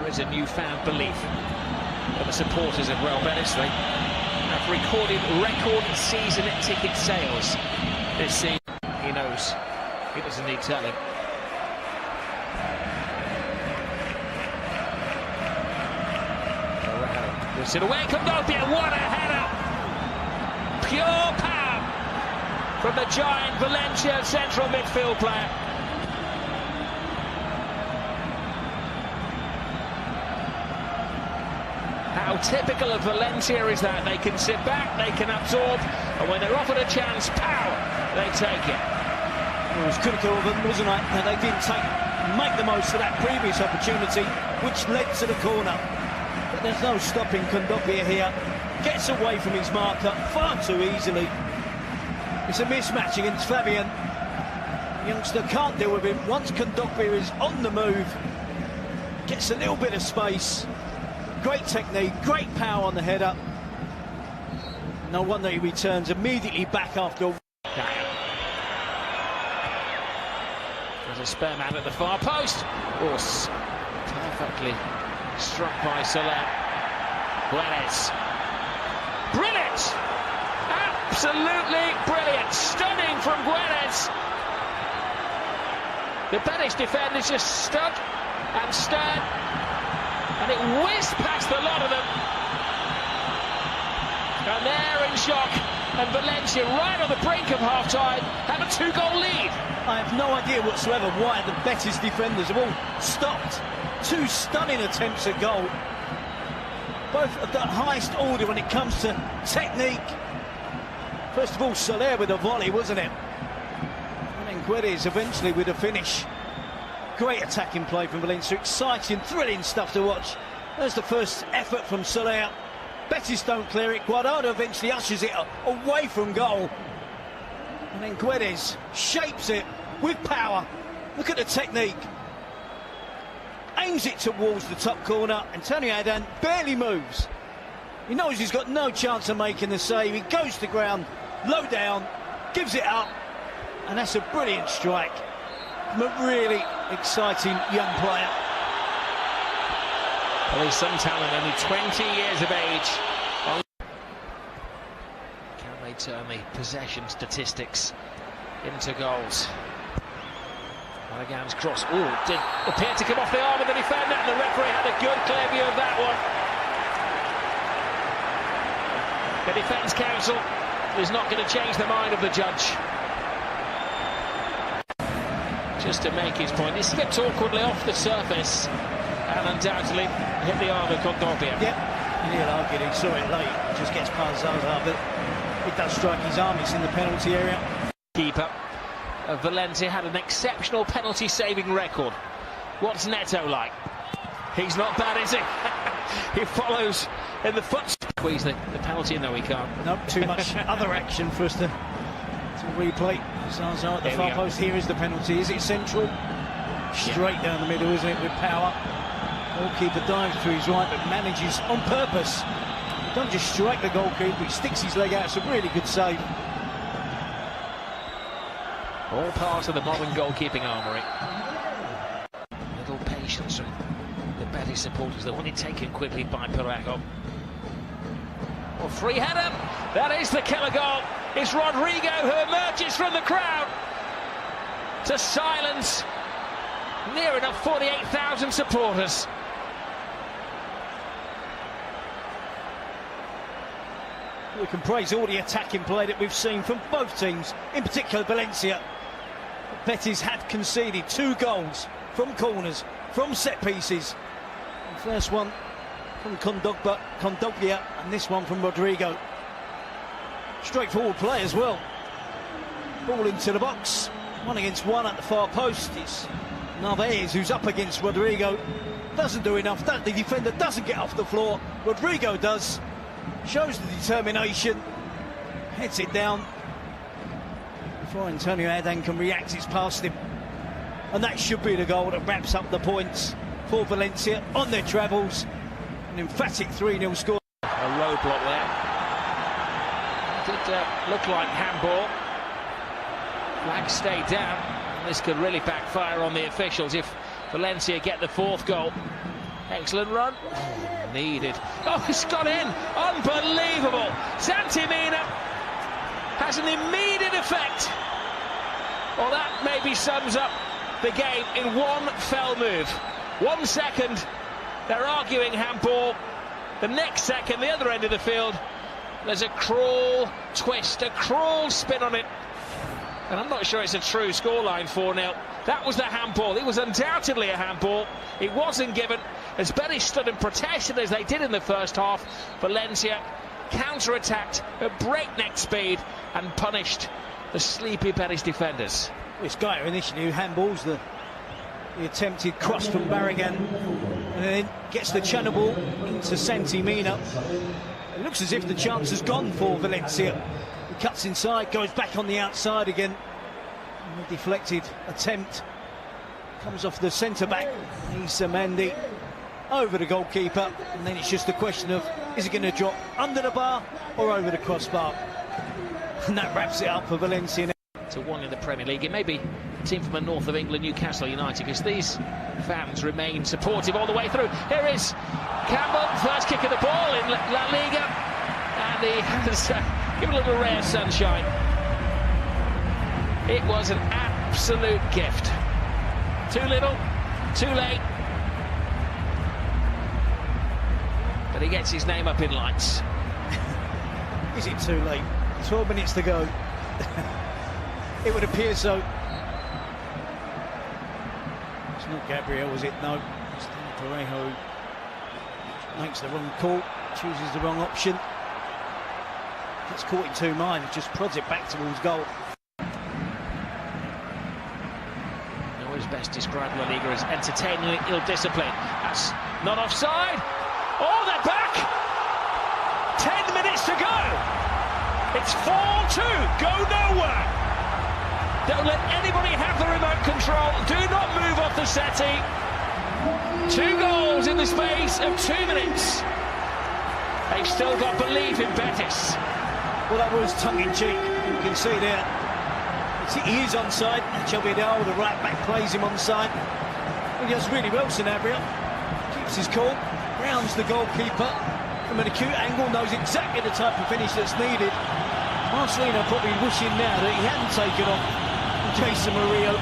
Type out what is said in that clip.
is a newfound belief of the supporters of Real Betis. They have recorded record season ticket sales this season. He knows, he doesn't need telling. Gives it away, Condopia, what a header! Pure power from the giant Valencia central midfield player. How typical of Valencia is that they can sit back, they can absorb, and when they're offered a chance, power, they take it. Well, it was critical of them, wasn't it? That they didn't make the most of that previous opportunity, which led to the corner. But there's no stopping Condopia here. Gets away from his marker far too easily. It's a mismatch against Fabian. The youngster can't deal with him. Once Condopia is on the move, gets a little bit of space. Great technique, great power on the header. No wonder he returns immediately back after. There's a spare man at the far post. Perfectly struck by Soler. Guedes. Brilliant! Absolutely brilliant. Stunning from Guedes. The Betis defenders just stood and stared, and it whizzed past the lot of them. And they're in shock. And Valencia, right on the brink of half-time, have a two-goal lead. I have no idea whatsoever why the Betis defenders have all stopped. Two stunning attempts at goal. Both of the highest order when it comes to technique. First of all, Soler with a volley, wasn't it? And then Guedes eventually with a finish. Great attacking play from Valencia. Exciting, thrilling stuff to watch. There's the first effort from Soler. Betis don't clear it. Guardado eventually ushers it away from goal. And then Guedes shapes it with power. Look at the technique. Aims it towards the top corner. Antonio Adan barely moves. He knows he's got no chance of making the save. He goes to the ground, low down, gives it up. And that's a brilliant strike from a really exciting young player. Well, he's some talent, only 20 years of age. Can they turn the possession statistics into goals? Maragan's cross, did appear to come off the arm of the defender, and the referee had a good clear view of that one. The Defence Council is not going to change the mind of the judge. Just to make his point, he slipped awkwardly off the surface and undoubtedly hit the arm of Condopia. Yep, Neil argued he saw it late, just gets past Zaza, but it does strike his arm. It's in the penalty area. Keeper of Valencia had an exceptional penalty saving record. What's Neto like? He's not bad, is he? He follows in the footsteps. Squeeze the penalty, no he can't. Nope, too much other action for us to replay. Zaza at the far post. Here is the penalty. Is it central? Straight down the middle, isn't it, with power. Goalkeeper dives to his right, but manages on purpose. He doesn't just strike the goalkeeper, he sticks his leg out. It's a really good save. All part of the modern goalkeeping armoury. Little patience from the Betis supporters. They want it taken quickly by Pirago. Well, free header. That is the killer goal. It's Rodrigo who emerges from the crowd to silence near enough 48,000 supporters. We can praise all the attacking play that we've seen from both teams, in particular Valencia. Betis have conceded 2 goals from corners, from set pieces. The first one from Condopia, and this one from Rodrigo. Straightforward play as well. Ball into the box, 1 against 1 at the far post. It's Narvaez who's up against Rodrigo. Doesn't do enough. The defender doesn't get off the floor. Rodrigo does. Shows the determination. Heads it down. Before Antonio Adan can react, it's past him. And that should be the goal that wraps up the points for Valencia on their travels. An emphatic 3-0 score. A roadblock there. It did look like handball. Flag stayed down. And this could really backfire on the officials if Valencia get the 4th goal. Excellent run. Oh, needed. Oh, it's got in. Unbelievable. Santimina has an immediate effect. Well, that maybe sums up the game in one fell move. 1 second, they're arguing handball. The next second, the other end of the field, there's a cruel twist, a cruel spin on it. And I'm not sure it's a true scoreline, 4-0. That was the handball. It was undoubtedly a handball. It wasn't given. As Betis stood and protested as they did in the first half, Valencia counter-attacked at breakneck speed and punished the sleepy Betis defenders. It's Gaia initially who handballs the attempted cross from Barragan and then gets the channel ball into Santimina. It looks as if the chance has gone for Valencia. He cuts inside, goes back on the outside again. And the deflected attempt comes off the centre-back, Issa Mandi, over the goalkeeper. And then it's just a question of, is it going to drop under the bar or over the crossbar? And that wraps it up for Valencia now. To one in the Premier League. It may be a team from the north of England, Newcastle United, because these fans remain supportive all the way through. Here is Campbell, first kick of the ball in La Liga, and he has given a little rare sunshine. It was an absolute gift. Too little, too late, but he gets his name up in lights. Is it too late? 12 minutes to go. It would appear so. It's not Gabriel, is it? No. It's Parejo. Makes the wrong call, chooses the wrong option. Gets caught in two minds, just prods it back towards goal. Always best described La Liga as entertainingly ill-disciplined. That's not offside. Oh, they're back! 10 minutes to go! It's 4-2, go nowhere! Don't let anybody have the remote control. Do not move off the settee. 2 goals in the space of 2 minutes. They've still got belief in Betis. Well, that was tongue-in-cheek. You can see there. He is onside. Chabidal, the right back, plays him onside. He does really well, Sanabria. Keeps his cool. Rounds the goalkeeper from an acute angle. Knows exactly the type of finish that's needed. Marcelino probably wishing now that he hadn't taken off Jason Murillo.